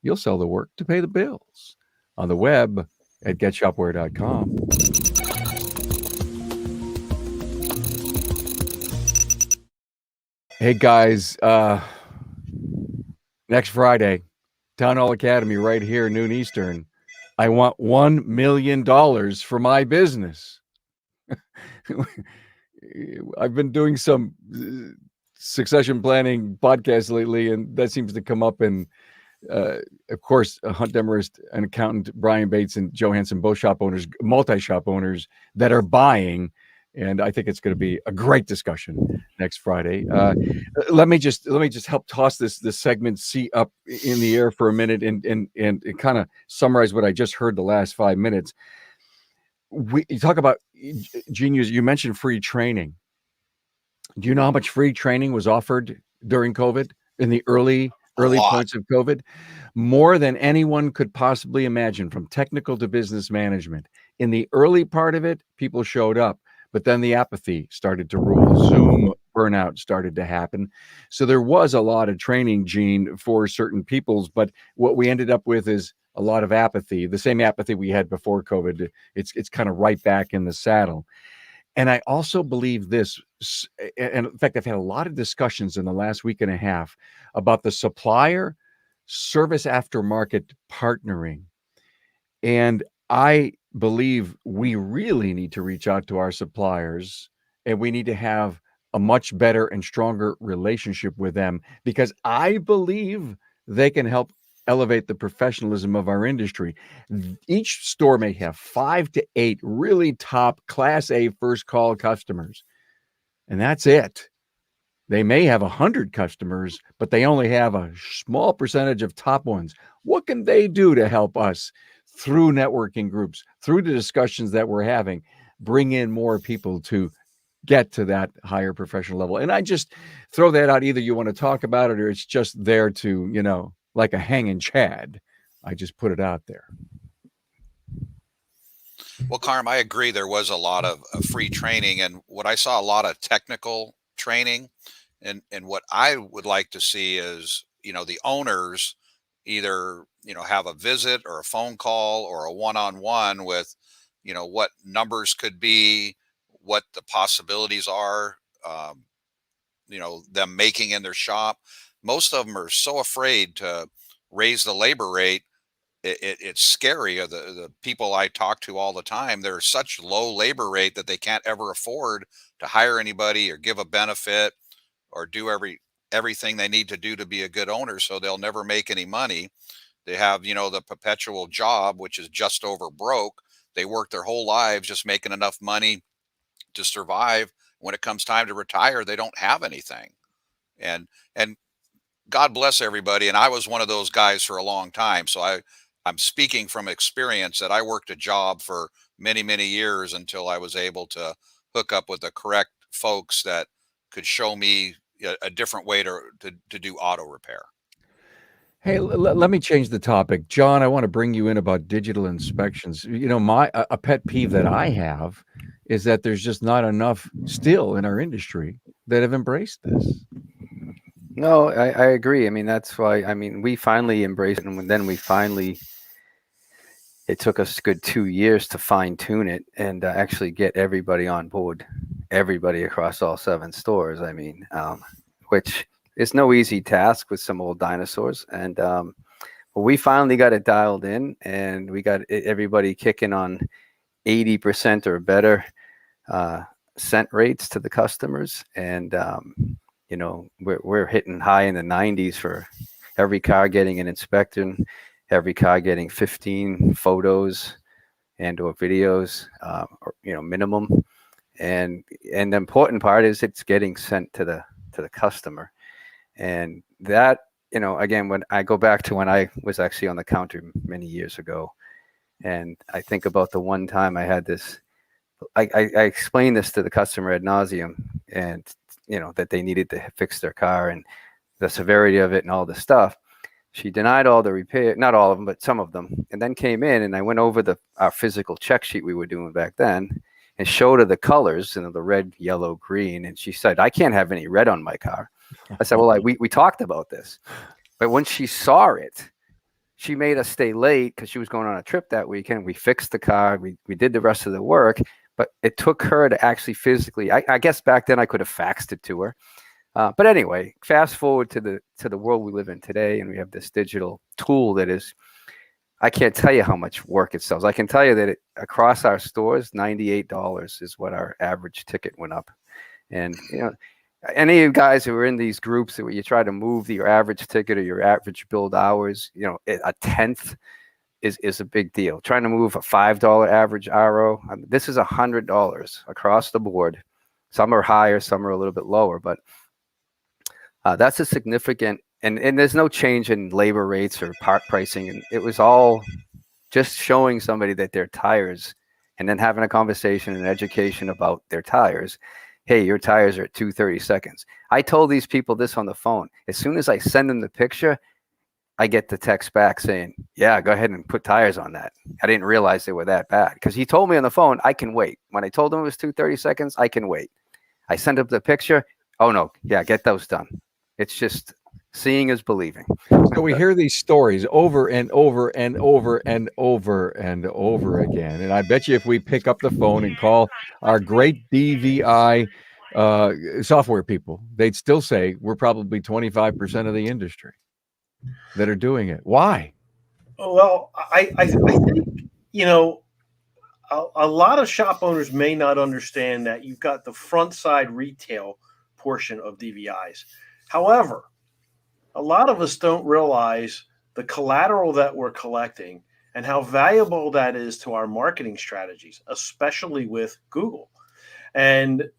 Speaker 1: you'll sell the work to pay the bills. On the web at getshopware.com. Hey guys, next Friday, Town Hall Academy right here, noon Eastern. I want $1 million for my business. I've been doing some succession planning podcasts lately, and that seems to come up in of course, Hunt Demarest, an accountant, Brian Bates, and Joe Hansen, both shop owners, multi-shop owners that are buying. And I think it's going to be a great discussion next Friday. Let me just help toss this segment C up in the air for a minute and kind of summarize what I just heard the last 5 minutes. You talk about, Genius, you mentioned free training. Do you know how much free training was offered during COVID in the early points of COVID? More than anyone could possibly imagine, from technical to business management. In the early part of it, people showed up, but then the apathy started to rule. Zoom burnout started to happen. So there was a lot of training, Gene, for certain peoples, but what we ended up with is a lot of apathy, the same apathy we had before COVID. It's kind of right back in the saddle. And I also believe this, and in fact, I've had a lot of discussions in the last week and a half about the supplier service aftermarket partnering. And I believe we really need to reach out to our suppliers, and we need to have a much better and stronger relationship with them, because I believe they can help elevate the professionalism of our industry. Each store may have 5 to 8 really top Class A first call customers, and that's it. They may have 100 customers, but they only have a small percentage of top ones. What can they do to help us through networking groups, through the discussions that we're having, bring in more people to get to that higher professional level? And I just throw that out. Either you want to talk about it or it's just there to, like a hanging chad. I just put it out there.
Speaker 3: Well, Carm, I agree. There was a lot of free training, and what I saw, a lot of technical training. And what I would like to see is, the owners either, have a visit or a phone call or a one-on-one with, what numbers could be, what the possibilities are, them making in their shop. Most of them are so afraid to raise the labor rate. It's scary. The people I talk to all the time, they're such low labor rate that they can't ever afford to hire anybody or give a benefit or do everything they need to do to be a good owner. So they'll never make any money. They have, the perpetual job, which is just over broke. They work their whole lives just making enough money to survive. When it comes time to retire, they don't have anything. And God bless everybody. And I was one of those guys for a long time. So I'm speaking from experience that I worked a job for many, many years until I was able to hook up with the correct folks that could show me a different way to do auto repair.
Speaker 1: Hey, let me change the topic. John, I want to bring you in about digital inspections. A pet peeve that I have is that there's just not enough still in our industry that have embraced this.
Speaker 4: No, I agree. I mean, that's why, we finally embraced it. And then it took us a good 2 years to fine tune it and actually get everybody on board, everybody across all 7 stores. Which is no easy task with some old dinosaurs. And we finally got it dialed in, and we got everybody kicking on 80% or better cent rates to the customers. And, we're hitting high in the 90s for every car getting an inspection, every car getting 15 photos and or videos, minimum. And the important part is it's getting sent to the customer. And that, again, when I go back to when I was actually on the counter many years ago, and I think about the one time I had this, I explained this to the customer ad nauseum, and, that they needed to fix their car and the severity of it and all the stuff. She denied all the repair, not all of them, but some of them, and then came in, and I went over our physical check sheet we were doing back then and showed her the colors, the red, yellow, green. And she said, I can't have any red on my car. I said, well, we talked about this. But when she saw it, she made us stay late because she was going on a trip that weekend. We fixed the car. We did the rest of the work. But it took her to actually physically, I guess back then I could have faxed it to her. But anyway, fast forward to the world we live in today, and we have this digital tool that is, I can't tell you how much work it sells. I can tell you that across our stores, $98 is what our average ticket went up. And, any of you guys who are in these groups where you try to move your average ticket or your average billed hours, a tenth is a big deal. Trying to move a $5 average RO, this is $100 across the board. Some are higher, some are a little bit lower, but that's a significant, and there's no change in labor rates or part pricing. And it was all just showing somebody that their tires, and then having a conversation and education about their tires. Hey, your tires are at 230 seconds. I told these people this on the phone. As soon as I send them the picture, I get the text back saying, yeah, go ahead and put tires on that. I didn't realize they were that bad, because he told me on the phone, I can wait. When I told him it was 230 seconds, I can wait. I sent up the picture. Oh no, yeah, get those done. It's just seeing is believing.
Speaker 1: So we hear these stories over and over and over and over and over again. And I bet you if we pick up the phone and call our great DVI software people, they'd still say we're probably 25% of the industry that are doing it. Why?
Speaker 2: Well, I think, a lot of shop owners may not understand that you've got the front side retail portion of DVIs. However, a lot of us don't realize the collateral that we're collecting and how valuable that is to our marketing strategies, especially with Google. And,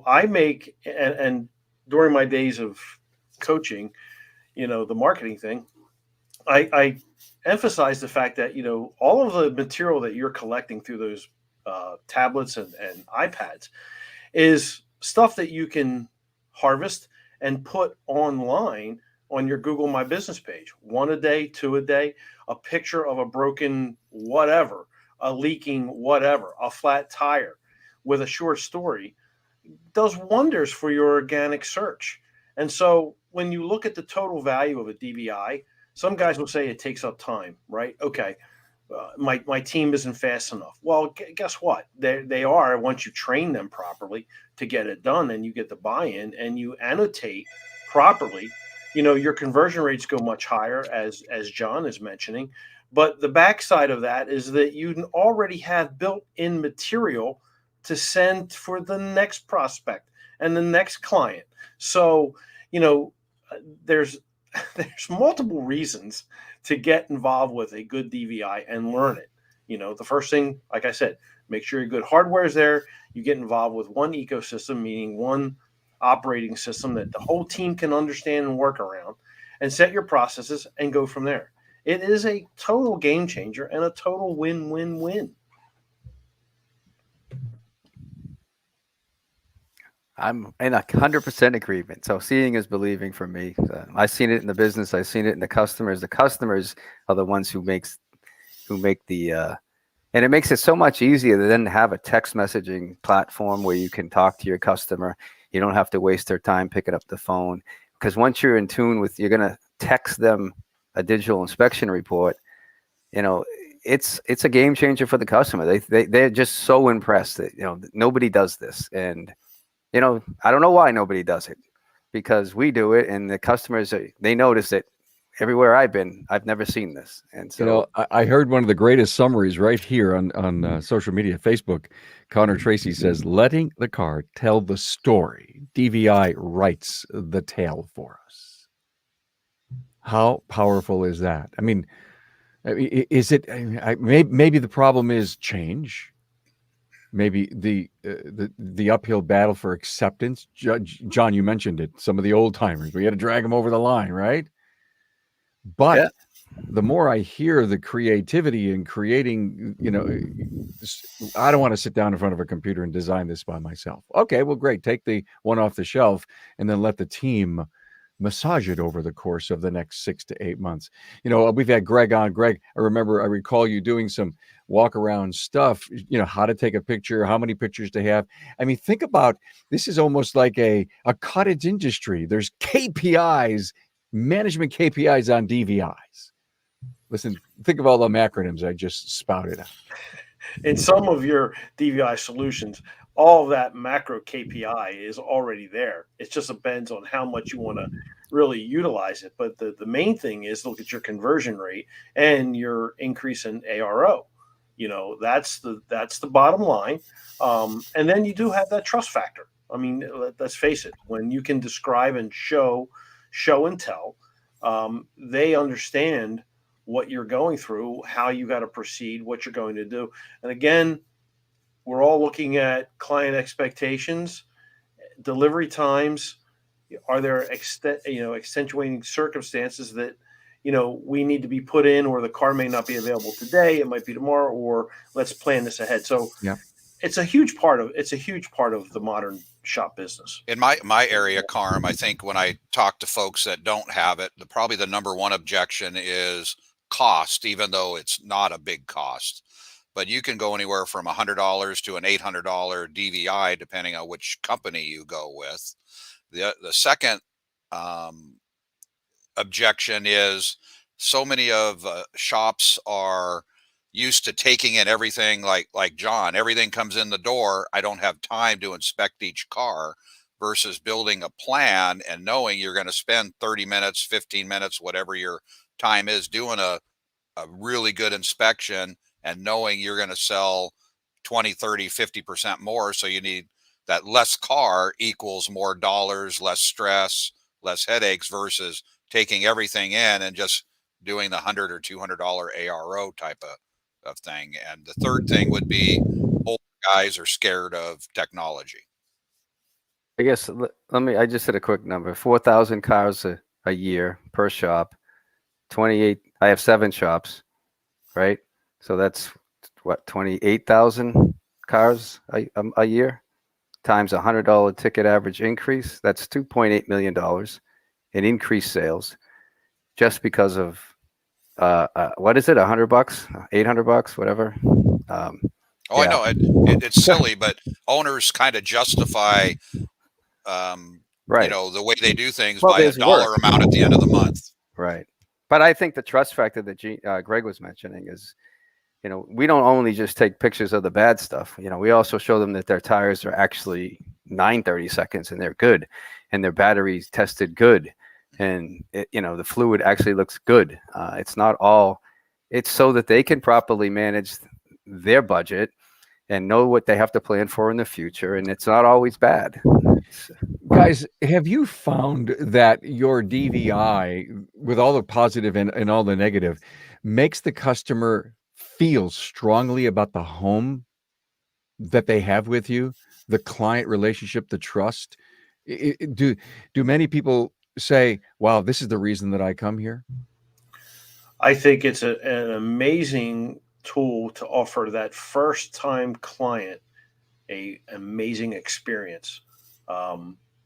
Speaker 2: I make, and during my days of coaching, the marketing thing, I emphasize the fact that, all of the material that you're collecting through those tablets and iPads is stuff that you can harvest and put online on your Google My Business page. 1 a day, 2 a day, a picture of a broken whatever, a leaking whatever, a flat tire with a short story does wonders for your organic search. And so when you look at the total value of a DVI, some guys will say it takes up time, right? Okay. my team isn't fast enough. Well, guess what? They are once you train them properly to get it done, and you get the buy-in, and you annotate properly. Your conversion rates go much higher, as John is mentioning. But the backside of that is that you already have built-in material to send for the next prospect and the next client. So, there's there's multiple reasons to get involved with a good DVI and learn it. The first thing, like I said, make sure your good hardware is there. You get involved with one ecosystem, meaning one operating system that the whole team can understand and work around, and set your processes and go from there. It is a total game changer and a total win-win-win.
Speaker 4: I'm in 100% agreement. So seeing is believing for me. I've seen it in the business. I've seen it in the customers. The customers are the ones who make the, and it makes it so much easier to then have a text messaging platform where you can talk to your customer. You don't have to waste their time picking up the phone, because once you're in tune with, you're going to text them a digital inspection report. It's a game changer for the customer. They're just so impressed that, nobody does this. And, I don't know why nobody does it, because we do it, and the customers, they notice it everywhere I've been. I've never seen this. And so,
Speaker 1: I heard one of the greatest summaries right here on social media, Facebook. Connor Tracy says, letting the car tell the story. DVI writes the tale for us. How powerful is that? I mean, is it, maybe the problem is change. Maybe the uphill battle for acceptance. John, you mentioned it. Some of the old timers, we had to drag them over the line, right? But
Speaker 4: yeah.
Speaker 1: The more I hear the creativity in creating, I don't want to sit down in front of a computer and design this by myself. Okay, well, great. Take the one off the shelf and then let the team massage it over the course of the next 6 to 8 months. We've had Greg on. Greg, I recall you doing some walk around stuff, how to take a picture, how many pictures to have. I mean, think about, this is almost like a cottage industry. There's KPIs, management KPIs on DVIs. Listen, think of all the acronyms I just spouted out.
Speaker 2: In some of your DVI solutions, all of that macro KPI is already there. It just depends on how much you want to really utilize it. But the main thing is look at your conversion rate and your increase in ARO. That's the bottom line. And then you do have that trust factor. I mean, let's face it, when you can describe and show and tell, they understand what you're going through, how you got to proceed, what you're going to do. And again, we're all looking at client expectations, delivery times. Are there extenuating circumstances that we need to be put in, or the car may not be available today, it might be tomorrow, or let's plan this ahead. So
Speaker 1: yeah,
Speaker 2: it's a huge part of the modern shop business.
Speaker 3: In my area, Carm, I think when I talk to folks that don't have it, probably the number one objection is cost, even though it's not a big cost. But you can go anywhere from $100 to an $800 DVI, depending on which company you go with. The second objection is so many of shops are used to taking in everything like John. Everything comes in the door. I don't have time to inspect each car, versus building a plan and knowing you're going to spend 30 minutes, 15 minutes, whatever your time is, doing a really good inspection, and knowing you're going to sell 20, 30, 50% more. So you need that less car equals more dollars, less stress, less headaches, versus taking everything in and just doing the $100 or $200 ARO type of thing. And the third thing would be old guys are scared of technology.
Speaker 4: I guess I just did a quick number. 4,000 cars a year per shop. 28. I have 7 shops, right? So that's what, 28,000 cars a year times $100 ticket average increase. That's $2.8 million in increased sales, just because of what is it? $100, $800, whatever.
Speaker 3: I know it's silly, but owners kind of justify,
Speaker 4: right,
Speaker 3: the way they do things
Speaker 4: Well,
Speaker 3: by a
Speaker 4: there's
Speaker 3: dollar
Speaker 4: work.
Speaker 3: amount at the end of the month.
Speaker 4: Right. But I think the trust factor that Greg was mentioning is, you know, we don't only just take pictures of the bad stuff. You know, we also show them that their tires are actually 930 seconds and they're good, and their batteries tested good, and you know, the fluid actually looks good. It's not all. It's so that they can properly manage their budget and know what they have to plan for in the future, and it's not always bad.
Speaker 1: Guys, have you found that your DVI, with all the positive and all the negative, makes the customer feel strongly about the home that they have with you, the client relationship, the trust? Do many people say, wow, this is the reason that I come here?
Speaker 2: I think it's an amazing tool to offer that first time client a amazing experience.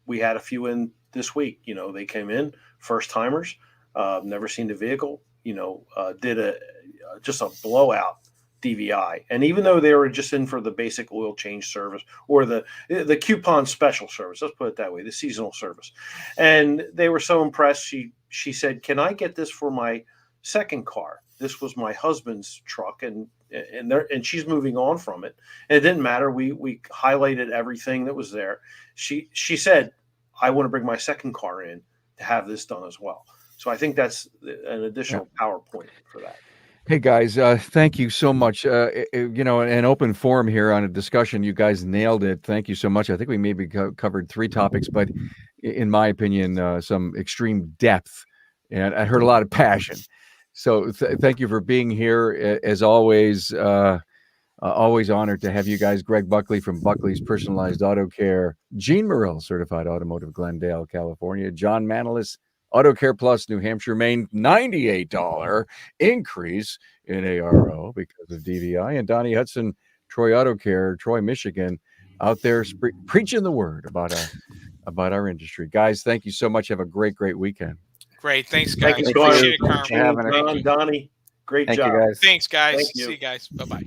Speaker 2: We had a few in this week. You know, they came in first timers, never seen the vehicle. You know, did just a blowout DVI, and even though they were just in for the basic oil change service or the coupon special service, let's put it that way, the seasonal service, and they were so impressed. She said, "Can I get this for my second car? This was my husband's truck, and she's moving on from it, and it didn't matter. We highlighted everything that was there. She said, I want to bring my second car in to have this done as well. So I think that's an additional PowerPoint for that.
Speaker 1: Hey guys, thank you so much. You know, an open forum here on a discussion. You guys nailed it. Thank you so much. I think we maybe covered 3 topics, but in my opinion, some extreme depth, and I heard a lot of passion. So thank you for being here. As always, always honored to have you guys. Greg Buckley from Buckley's Personalized Auto Care, Gene Morrell, Certified Automotive, Glendale, California, John Manolis, Auto Care Plus, New Hampshire, Maine, $98 increase in ARO because of DVI, and Donnie Hudson, Troy Auto Care, Troy, Michigan, out there preaching the word about our industry. Guys, thank you so much. Have a great weekend.
Speaker 5: Great. Thanks, guys.
Speaker 2: Thanks,
Speaker 5: Appreciate it,
Speaker 2: Carm.
Speaker 5: Carm.
Speaker 2: John, Donnie, great
Speaker 4: Thank
Speaker 2: job.
Speaker 4: you guys.
Speaker 5: Thanks, guys.
Speaker 2: Thank you.
Speaker 5: See you guys. Bye-bye.